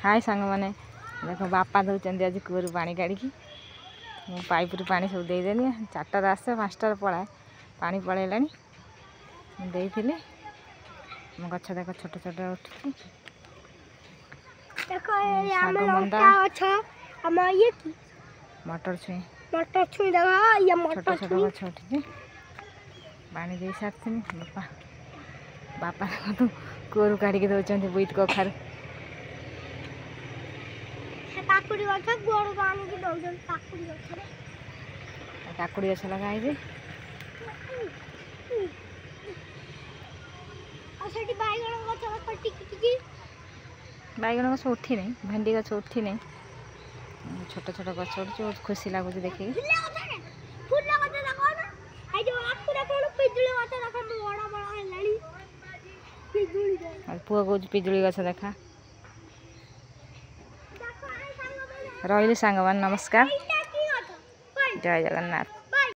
हाय सांग मैंने देख बापा दौरान आज कूर पा काढ़ी मु पाइप रु पानी सब देदेली 4टार आसे 5टार पलाए पानी पलैला देती मो गछ देख छोट छोट उठी मटर छुई छोट छोट गछ उठी पानी दे सारी बापा बापा देखो कूर काढ़ी दौरान बोईत कखार काकुड़ी गछ लगा बैगण गछ उठी नहीं भेंडी गछ उठी नहीं छोट छोट गछ उठी बहुत खुशी लगुच देखिए पुआ कौच पिजुली गछ देखा रही सांग नमस्कार जय जगन्नाथ।